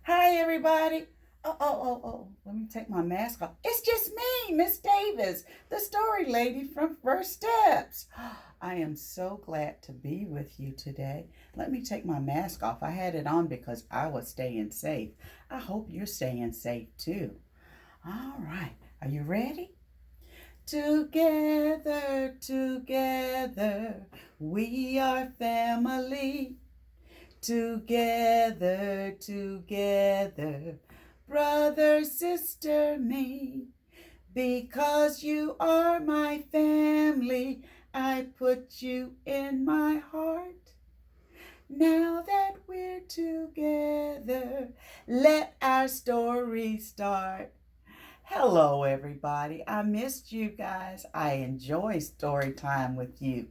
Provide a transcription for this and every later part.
Hi, everybody. Oh. Let me take my mask off. It's just me, Miss Davis, the story lady from First Steps. I am so glad to be with you today. Let me take my mask off. I had it on because I was staying safe. I hope you're staying safe too. All right. Are you ready? Together, we are family. Together, brother, sister, me. Because you are my family, I put you in my heart. Now that we're together, let our story start. Hello, everybody. I missed you guys. I enjoy story time with you.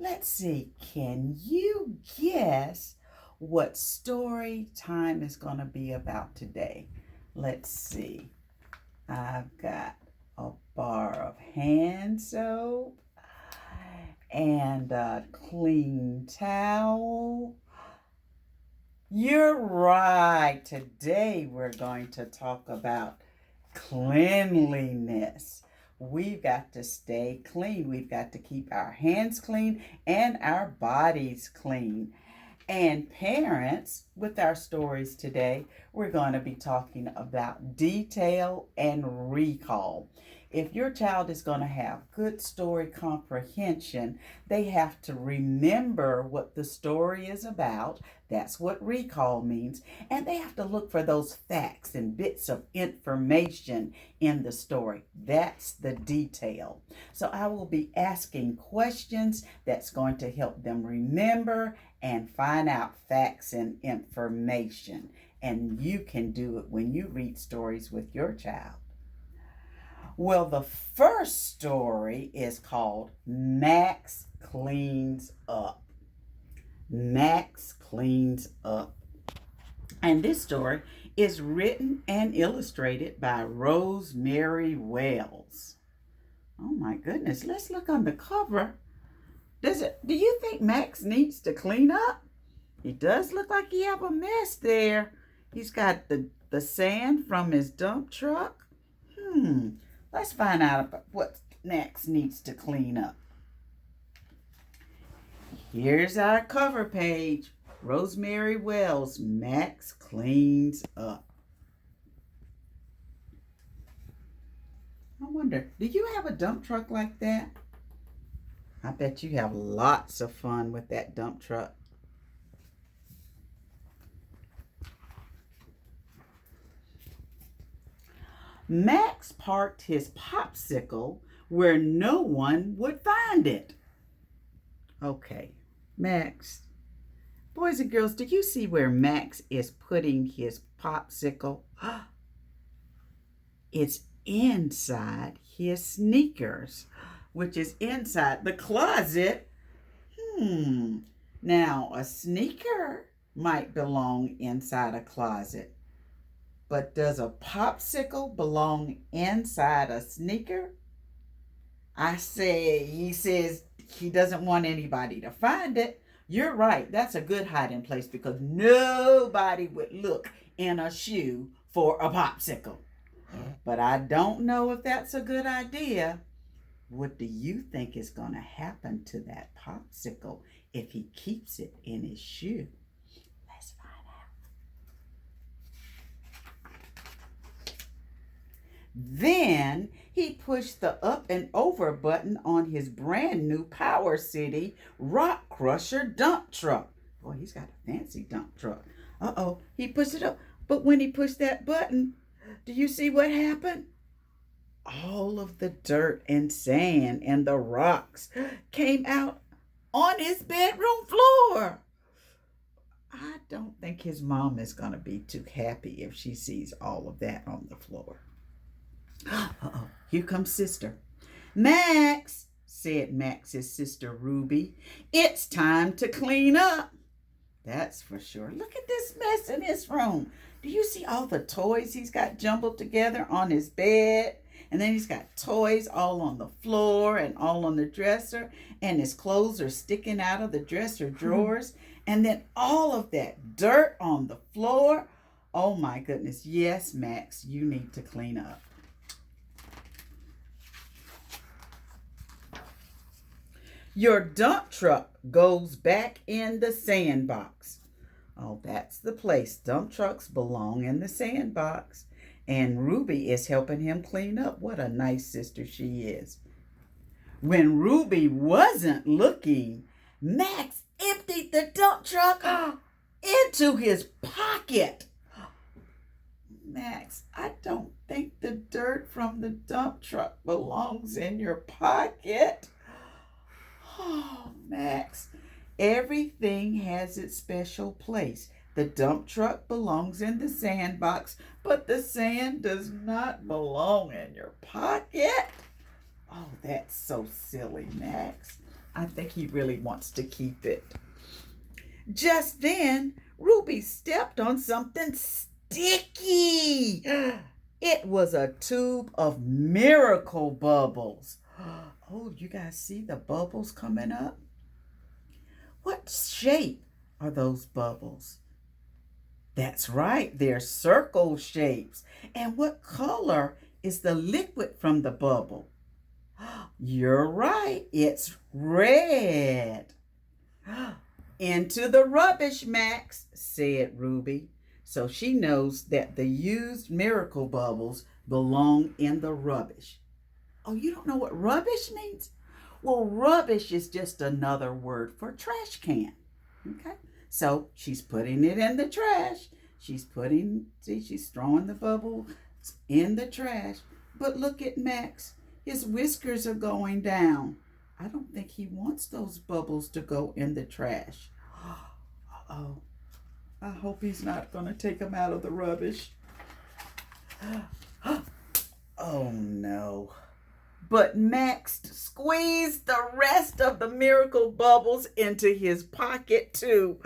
Let's see, can you guess what story time is going to be about today? Let's see. I've got a bar of hand soap and a clean towel. You're right. Today we're going to talk about cleanliness. We've got to stay clean. We've got to keep our hands clean and our bodies clean. And parents, with our stories today, we're going to be talking about detail and recall. If your child is going to have good story comprehension, they have to remember what the story is about. That's what recall means. And they have to look for those facts and bits of information in the story. That's the detail. So I will be asking questions that's going to help them remember and find out facts and information. And you can do it when you read stories with your child. Well, the first story is called Max Cleans Up. Max Cleans Up. And this story is written and illustrated by Rosemary Wells. Oh my goodness, let's look on the cover. Do you think Max needs to clean up? He does look like he have a mess there. He's got the sand from his dump truck. Let's find out about what Max needs to clean up. Here's our cover page. Rosemary Wells, Max Cleans Up. I wonder, do you have a dump truck like that? I bet you have lots of fun with that dump truck. Max parked his popsicle where no one would find it. Okay, Max. Boys and girls, do you see where Max is putting his popsicle? It's inside his sneakers, which is inside the closet. Now, a sneaker might belong inside a closet. But does a popsicle belong inside a sneaker? He says he doesn't want anybody to find it. You're right. That's a good hiding place because nobody would look in a shoe for a popsicle. But I don't know if that's a good idea. What do you think is going to happen to that popsicle if he keeps it in his shoe? Let's find out. Then he pushed the up and over button on his brand new Power City Rock Crusher dump truck. Boy, he's got a fancy dump truck. He pushed it up. But when he pushed that button, do you see what happened? All of the dirt and sand and the rocks came out on his bedroom floor. I don't think his mom is going to be too happy if she sees all of that on the floor. Here comes sister. Max, said Max's sister Ruby, it's time to clean up. That's for sure. Look at this mess in his room. Do you see all the toys he's got jumbled together on his bed? And then he's got toys all on the floor and all on the dresser. And his clothes are sticking out of the dresser drawers. And then all of that dirt on the floor. Oh my goodness. Yes, Max, you need to clean up. Your dump truck goes back in the sandbox. Oh, that's the place. Dump trucks belong in the sandbox. And Ruby is helping him clean up. What a nice sister she is. When Ruby wasn't looking, Max emptied the dump truck into his pocket. Max, I don't think the dirt from the dump truck belongs in your pocket. Oh, Max, everything has its special place. The dump truck belongs in the sandbox, but the sand does not belong in your pocket. Oh, that's so silly, Max. I think he really wants to keep it. Just then, Ruby stepped on something sticky. It was a tube of miracle bubbles. Oh, you guys see the bubbles coming up? What shape are those bubbles? That's right, they're circle shapes. And what color is the liquid from the bubble? You're right, it's red. Into the rubbish, Max, said Ruby. So she knows that the used miracle bubbles belong in the rubbish. Oh, you don't know what rubbish means? Well, rubbish is just another word for trash can. Okay? So she's putting it in the trash. She's throwing the bubble in the trash. But look at Max. His whiskers are going down. I don't think he wants those bubbles to go in the trash. Uh-oh. I hope he's not going to take them out of the rubbish. Oh, no. But Max squeezed the rest of the miracle bubbles into his pocket too.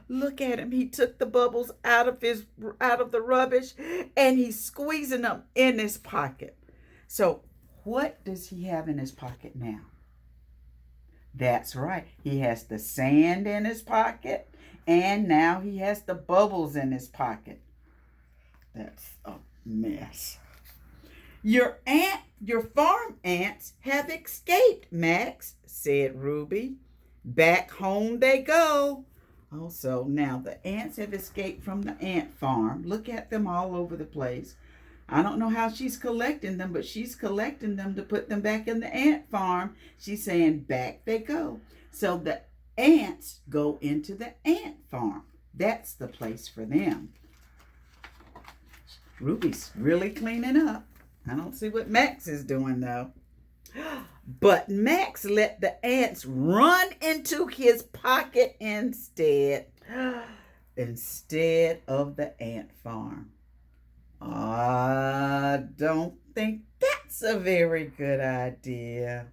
Look at him. He took the bubbles out of the rubbish and he's squeezing them in his pocket. So what does he have in his pocket now? That's right. He has the sand in his pocket and now he has the bubbles in his pocket. That's a mess. Your farm ants have escaped, Max, said Ruby. Back home they go. Also, now the ants have escaped from the ant farm. Look at them all over the place. I don't know how she's collecting them, but she's collecting them to put them back in the ant farm. She's saying back they go. So the ants go into the ant farm. That's the place for them. Ruby's really cleaning up. I don't see what Max is doing, though. But Max let the ants run into his pocket instead of the ant farm. I don't think that's a very good idea.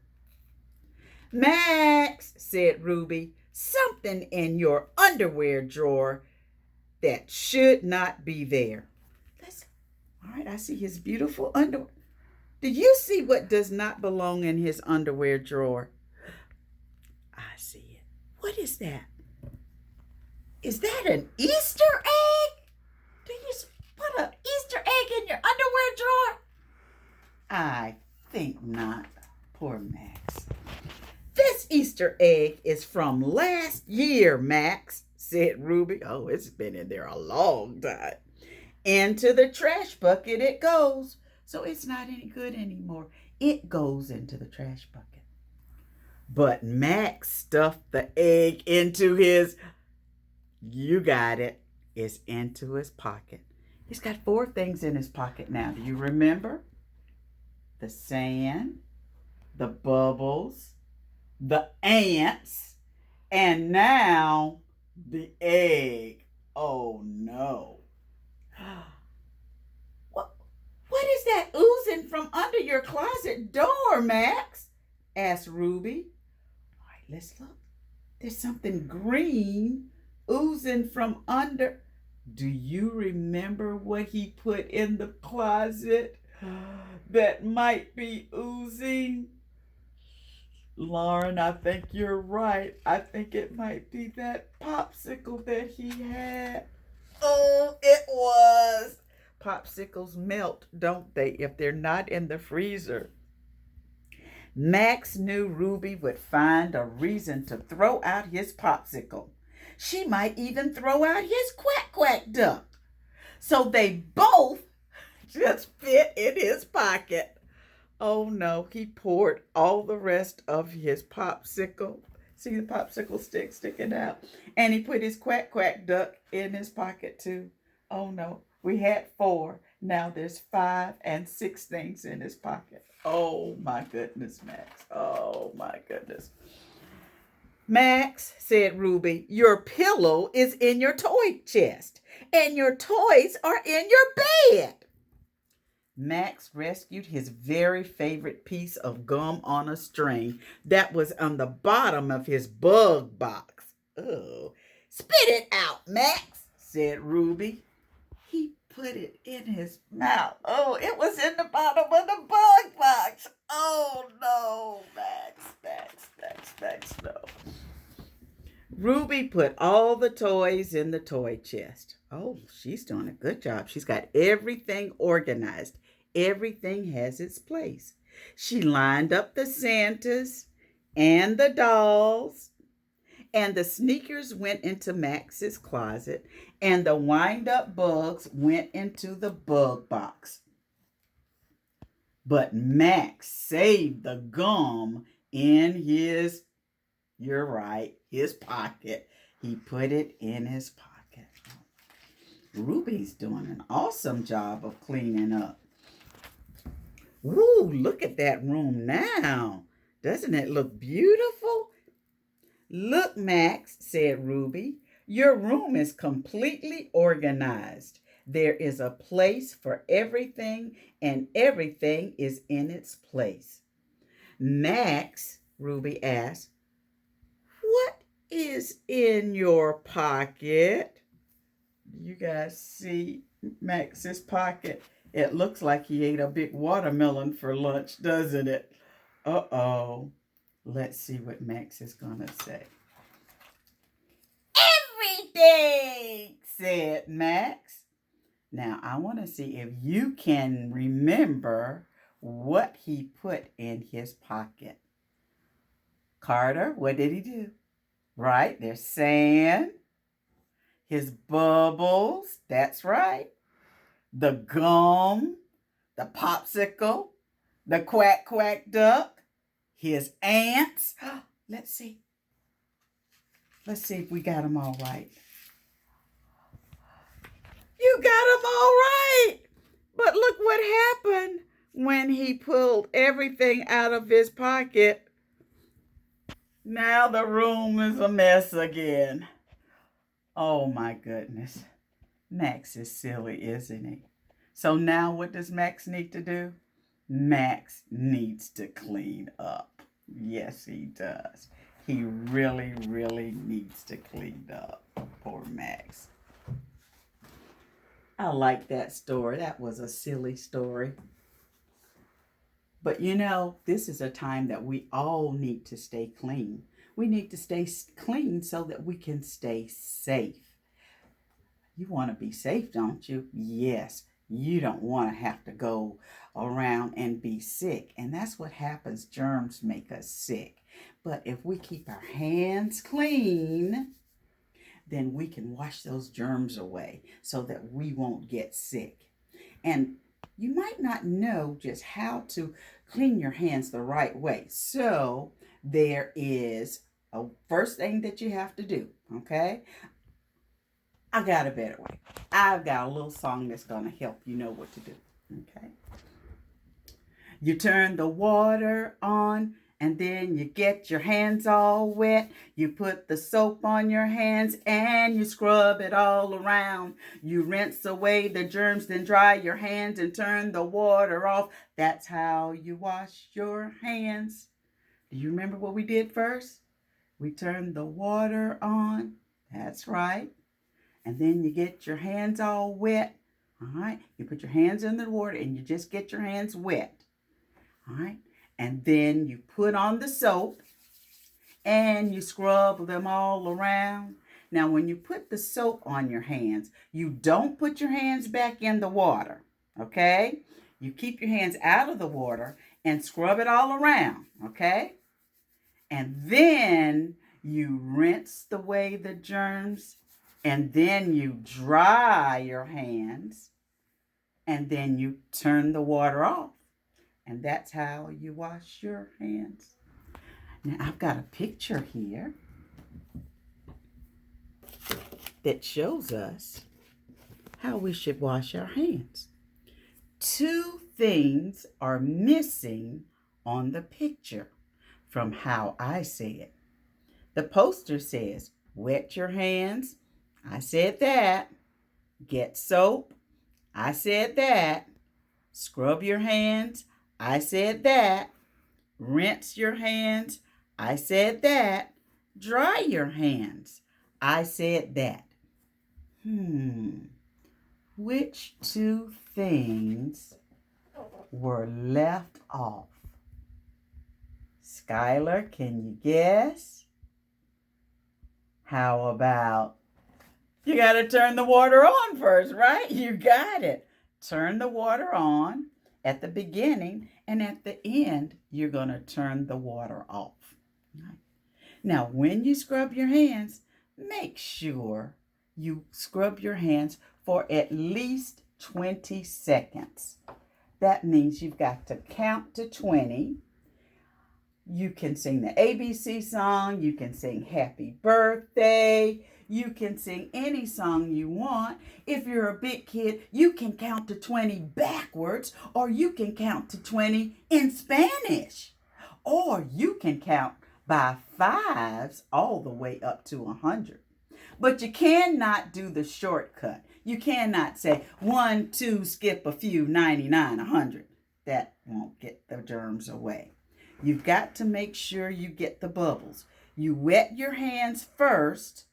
Max, said Ruby, something in your underwear drawer that should not be there. All right, I see his beautiful underwear. Do you see what does not belong in his underwear drawer? I see it. What is that? Is that an Easter egg? Do you put an Easter egg in your underwear drawer? I think not. Poor Max. This Easter egg is from last year, Max, said Ruby. Oh, it's been in there a long time. Into the trash bucket it goes. So it's not any good anymore. It goes into the trash bucket. But Max stuffed the egg into you got it, it's into his pocket. He's got 4 things in his pocket now. Do you remember? The sand, the bubbles, the ants, and now the egg. Oh no. What is that oozing from under your closet door, Max? Asked Ruby. All right, let's look. There's something green oozing from under. Do you remember what he put in the closet that might be oozing? Lauren, I think you're right. I think it might be that popsicle that he had. Oh, it was. popsicles melt, don't they, if they're not in the freezer? Max knew Ruby would find a reason to throw out his popsicle. She might even throw out his quack quack duck. So they both just fit in his pocket. Oh no, he poured all the rest of his popsicle. See the popsicle stick sticking out? And he put his quack quack duck in his pocket too. Oh no, we had 4. Now there's 5 and 6 things in his pocket. Oh my goodness, Max. Oh my goodness. Max, said Ruby, your pillow is in your toy chest and your toys are in your bed. Max rescued his very favorite piece of gum on a string that was on the bottom of his bug box. Oh, spit it out, Max, said Ruby. He put it in his mouth. Oh, it was in the bottom of the bug box. Oh, no, Max, no. Ruby put all the toys in the toy chest. Oh, she's doing a good job. She's got everything organized. Everything has its place. She lined up the Santas and the dolls, and the sneakers went into Max's closet, and the wind-up bugs went into the bug box. But Max saved the gum in his, you're right, his pocket. He put it in his pocket. Ruby's doing an awesome job of cleaning up. Ooh, look at that room now. Doesn't it look beautiful? Look, Max, said Ruby, your room is completely organized. There is a place for everything, and everything is in its place. Max, Ruby asked, what is in your pocket? You guys see Max's pocket? It looks like he ate a big watermelon for lunch, doesn't it? Uh-oh. Let's see what Max is going to say. Everything, said Max. Now, I want to see if you can remember what he put in his pocket. Carter, what did he do? Right, there's sand, his bubbles, that's right, the gum, the popsicle, the quack quack duck, his ants. Let's see if we got them all right. You got them all right. But look what happened when he pulled everything out of his pocket. Now the room is a mess again. Oh my goodness. Max is silly, isn't he? So now what does Max need to do? Max needs to clean up. Yes, he does. He really, really needs to clean up. Poor Max. I like that story. That was a silly story. But you know, this is a time that we all need to stay clean. We need to stay clean so that we can stay safe. You want to be safe, don't you? Yes. You don't want to have to go around and be sick. And that's what happens. Germs make us sick. But if we keep our hands clean, then we can wash those germs away so that we won't get sick. And you might not know just how to clean your hands the right way. So there is a first thing that you have to do, okay? I got a better way. I've got a little song that's going to help you know what to do, okay? You turn the water on, and then you get your hands all wet. You put the soap on your hands and you scrub it all around. You rinse away the germs, then dry your hands and turn the water off. That's how you wash your hands. Do you remember what we did first? We turned the water on. That's right. And then you get your hands all wet. All right. You put your hands in the water and you just get your hands wet. All right. And then you put on the soap and you scrub them all around. Now, when you put the soap on your hands, you don't put your hands back in the water, okay? You keep your hands out of the water and scrub it all around, okay? And then you rinse away the germs, and then you dry your hands, and then you turn the water off. And that's how you wash your hands. Now, I've got a picture here that shows us how we should wash our hands. Two things are missing on the picture from how I say it. The poster says, wet your hands. I said that. Get soap. I said that. Scrub your hands. I said that. Rinse your hands. I said that. Dry your hands. I said that. Which two things were left off? Skylar, can you guess? How about, you got to turn the water on first, right? You got it. Turn the water on at the beginning, and at the end, you're going to turn the water off. Right? Now, when you scrub your hands, make sure you scrub your hands for at least 20 seconds. That means you've got to count to 20. You can sing the ABC song. You can sing Happy Birthday. You can sing any song you want. If you're a big kid, you can count to 20 backwards, or you can count to 20 in Spanish. Or you can count by fives all the way up to 100. But you cannot do the shortcut. You cannot say 1, 2, skip a few, 99, 100. That won't get the germs away. You've got to make sure you get the bubbles. You wet your hands first,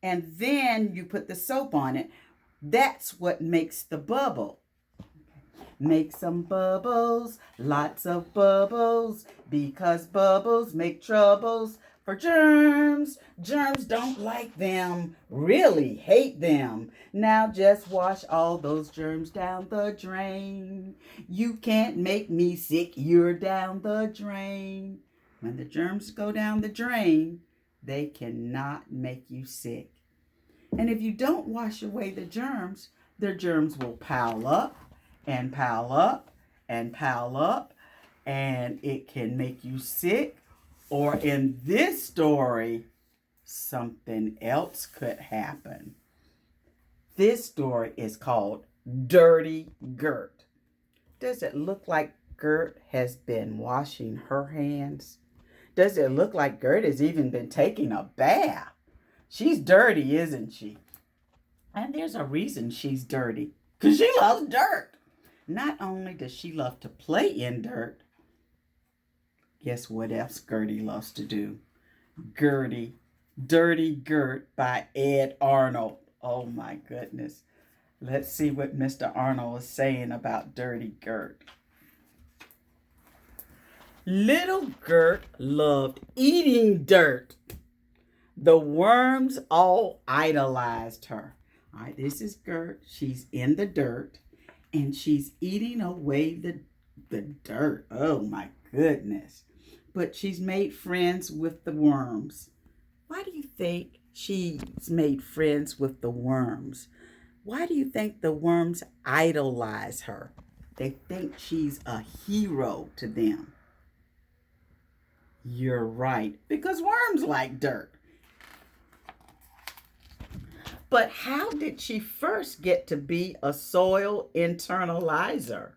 and then you put the soap on it. That's what makes the bubble. Make some bubbles, lots of bubbles, because bubbles make troubles for germs. Germs don't like them, really hate them. Now just wash all those germs down the drain. You can't make me sick, you're down the drain. When the germs go down the drain, they cannot make you sick. And if you don't wash away the germs will pile up and pile up and pile up, and it can make you sick. Or in this story, something else could happen. This story is called Dirty Gert. Does it look like Gert has been washing her hands? Does it look like Gert has even been taking a bath? She's dirty, isn't she? And there's a reason she's dirty, because she loves dirt. Not only does she love to play in dirt, guess what else Gertie loves to do? Gertie, Dirty Gert by Ed Arnold. Oh my goodness. Let's see what Mr. Arnold is saying about Dirty Gert. Little Gert loved eating dirt. The worms all idolized her. All right, this is Gert. She's in the dirt, and she's eating away the dirt. Oh my goodness. But she's made friends with the worms. Why do you think she's made friends with the worms? Why do you think the worms idolize her? They think she's a hero to them. You're right, because worms like dirt. But how did she first get to be a soil internalizer?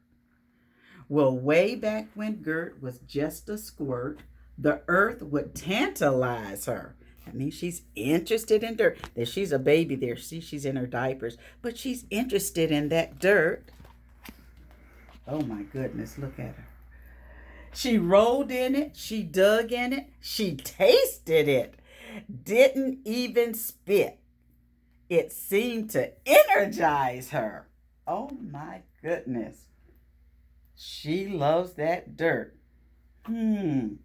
Well, way back when Gert was just a squirt, the earth would tantalize her. That means she's interested in dirt. There, she's a baby there. See, she's in her diapers, but she's interested in that dirt. Oh my goodness, look at her. She rolled in it. She dug in it. She tasted it. Didn't even spit. It seemed to energize her. Oh my goodness. She loves that dirt. The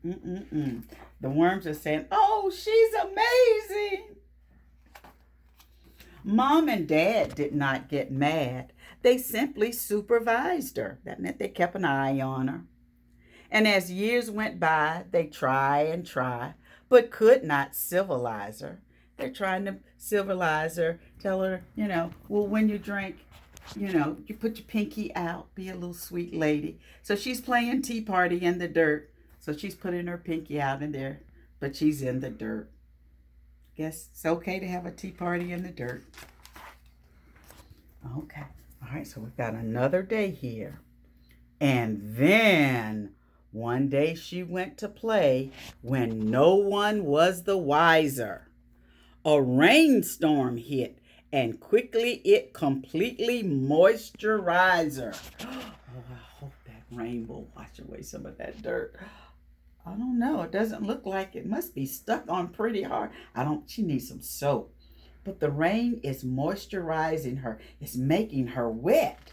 worms are saying, oh, she's amazing. Mom and Dad did not get mad. They simply supervised her. That meant they kept an eye on her. And as years went by, they try and try, but could not civilize her. They're trying to civilize her, tell her, well, when you drink, you put your pinky out, be a little sweet lady. So she's playing tea party in the dirt. So she's putting her pinky out in there, but she's in the dirt. Guess it's okay to have a tea party in the dirt. Okay. All right, so we've got another day here. And then one day she went to play when no one was the wiser. A rainstorm hit, and quickly it completely moisturized her. Oh, I hope that rain will wash away some of that dirt. I don't know. It doesn't look like it. Must be stuck on pretty hard. She needs some soap. But the rain is moisturizing her. It's making her wet.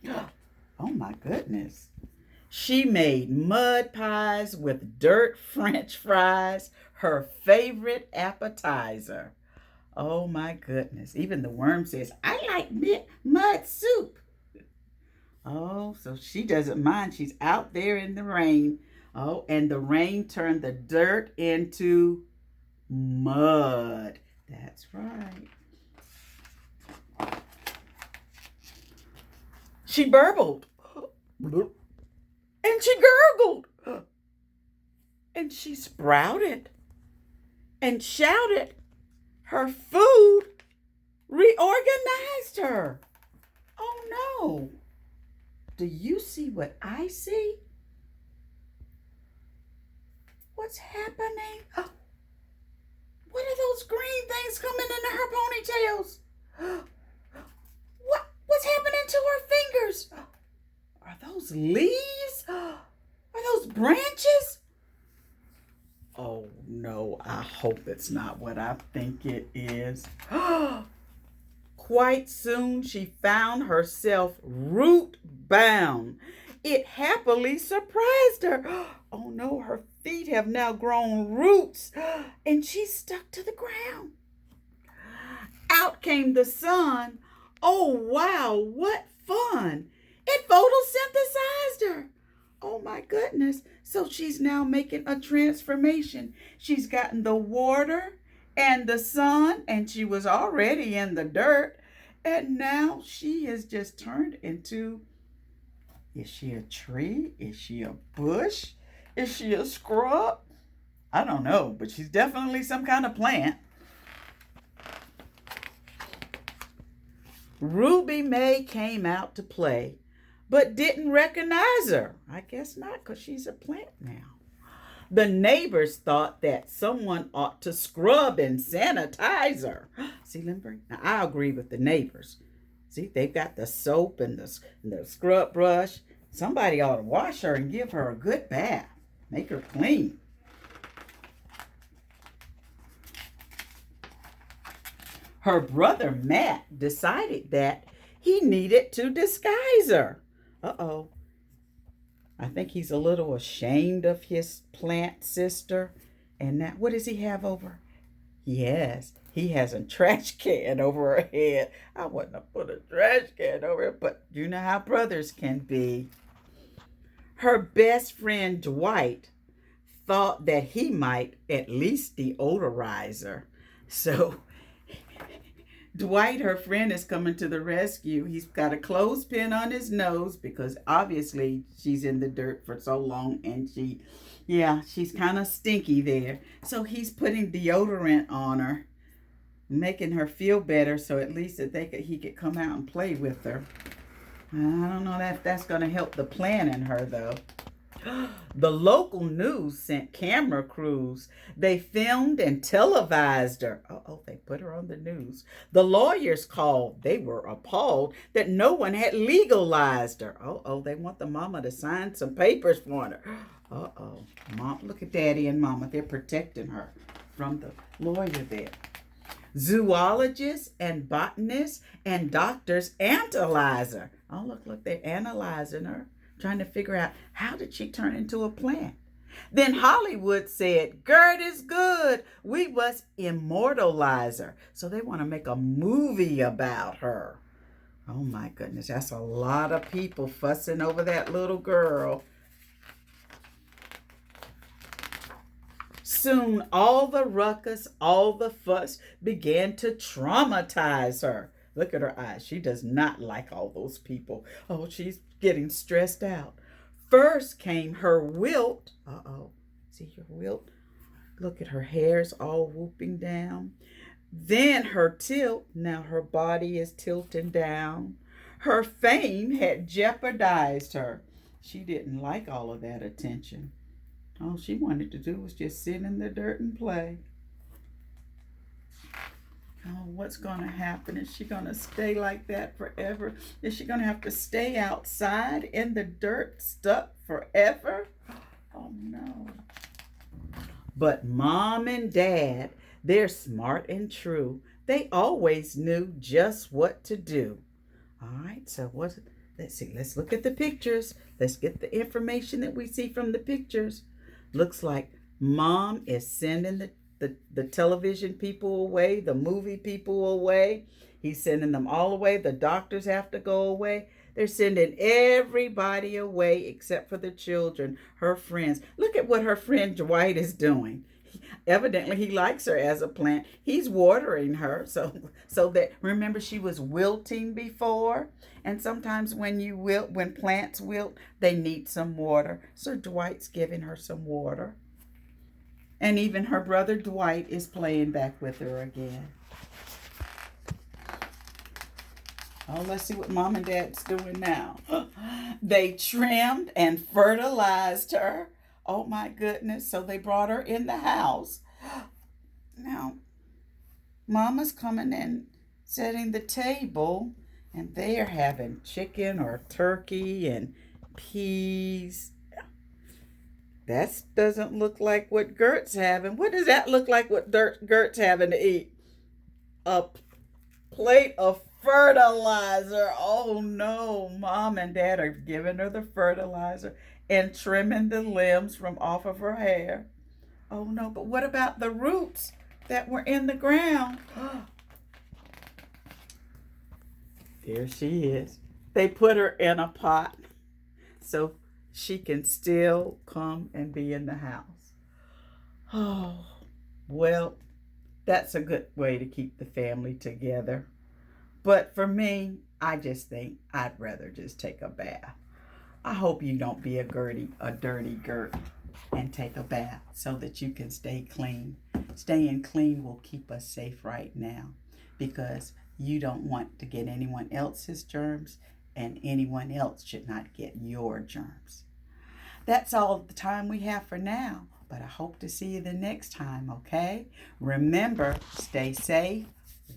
Oh my goodness. She made mud pies with dirt French fries, her favorite appetizer. Oh my goodness. Even the worm says, I like mud soup. Oh, so she doesn't mind. She's out there in the rain. Oh, and the rain turned the dirt into mud. That's right. She burbled. And she gurgled. And she sprouted and shouted. Her food reorganized her. Oh no. Do you see what I see? What's happening? Oh, what are those green things coming into her ponytails? What's happening to her fingers? Are those leaves? Are those branches? Oh no, I hope it's not what I think it is. Quite soon she found herself root bound. It happily surprised her. Oh no, her feet have now grown roots and she's stuck to the ground. Out came the sun. Oh wow, what fun. It photosynthesized her. Oh my goodness. So she's now making a transformation. She's gotten the water and the sun, and she was already in the dirt. And now she has just turned into, is she a tree? Is she a bush? Is she a scrub? I don't know, but she's definitely some kind of plant. Ruby May came out to play, but didn't recognize her. I guess not, because she's a plant now. The neighbors thought that someone ought to scrub and sanitize her. See, Lindbergh? Now, I agree with the neighbors. See, they've got the soap and the scrub brush. Somebody ought to wash her and give her a good bath. Make her clean. Her brother Matt decided that he needed to disguise her. Uh-oh. I think he's a little ashamed of his plant sister. And now, what does he have over? Yes, he has a trash can over her head. I wouldn't have put a trash can over it, but you know how brothers can be. Her best friend Dwight thought that he might at least deodorize her. So Dwight, her friend, is coming to the rescue. He's got a clothespin on his nose because obviously she's in the dirt for so long and she's kind of stinky there. So he's putting deodorant on her, making her feel better so at least that he could come out and play with her. I don't know if that's going to help the plant in her though. The local news sent camera crews. They filmed and televised her. Uh-oh, they put her on the news. The lawyers called. They were appalled that no one had legalized her. Uh-oh, they want the mama to sign some papers for her. Uh-oh, Mom, look at Daddy and Mama. They're protecting her from the lawyer there. Zoologists and botanists and doctors analyze her. Oh, look, they're analyzing her, trying to figure out how did she turn into a plant. Then Hollywood said, Gert is good. We must immortalize her. So they want to make a movie about her. Oh my goodness, that's a lot of people fussing over that little girl. Soon all the ruckus, all the fuss began to traumatize her. Look at her eyes. She does not like all those people. Oh, she's getting stressed out. First came her wilt. Uh-oh. See your wilt? Look at her hair's all whooping down. Then her tilt. Now her body is tilting down. Her fame had jeopardized her. She didn't like all of that attention. All she wanted to do was just sit in the dirt and play. Oh, what's going to happen? Is she going to stay like that forever? Is she going to have to stay outside in the dirt stuck forever? Oh, no. But Mom and Dad, they're smart and true. They always knew just what to do. All right, so let's see. Let's look at the pictures. Let's get the information that we see from the pictures. Looks like Mom is sending the television people away, the movie people away. He's sending them all away. The doctors have to go away. They're sending everybody away except for the children, her friends. Look at what her friend Dwight is doing. Evidently, he likes her as a plant. He's watering her so that, remember, she was wilting before. And sometimes when plants wilt, they need some water. So Dwight's giving her some water. And even her brother Dwight is playing back with her again. Oh, let's see what Mom and Dad's doing now. They trimmed and fertilized her. Oh my goodness. So they brought her in the house. Now, Mama's coming in, setting the table, and they are having chicken or turkey and peas. That doesn't look like what Gert's having. What does that look like what Gert's having to eat? A plate of fertilizer. Oh no, Mom and Dad are giving her the fertilizer and trimming the limbs from off of her hair. Oh no, but what about the roots that were in the ground? There she is. They put her in a pot so she can still come and be in the house. Oh, well, that's a good way to keep the family together. But for me, I just think I'd rather just take a bath. I hope you don't be a dirty Gert, and take a bath so that you can stay clean. Staying clean will keep us safe right now because you don't want to get anyone else's germs and anyone else should not get your germs. That's all the time we have for now, but I hope to see you the next time, okay? Remember, stay safe,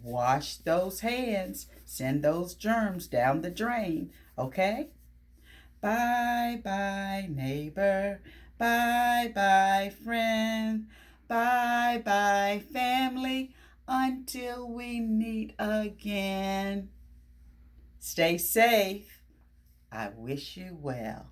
wash those hands, send those germs down the drain, okay? Bye-bye, neighbor. Bye-bye, friend. Bye-bye, family. Until we meet again. Stay safe. I wish you well.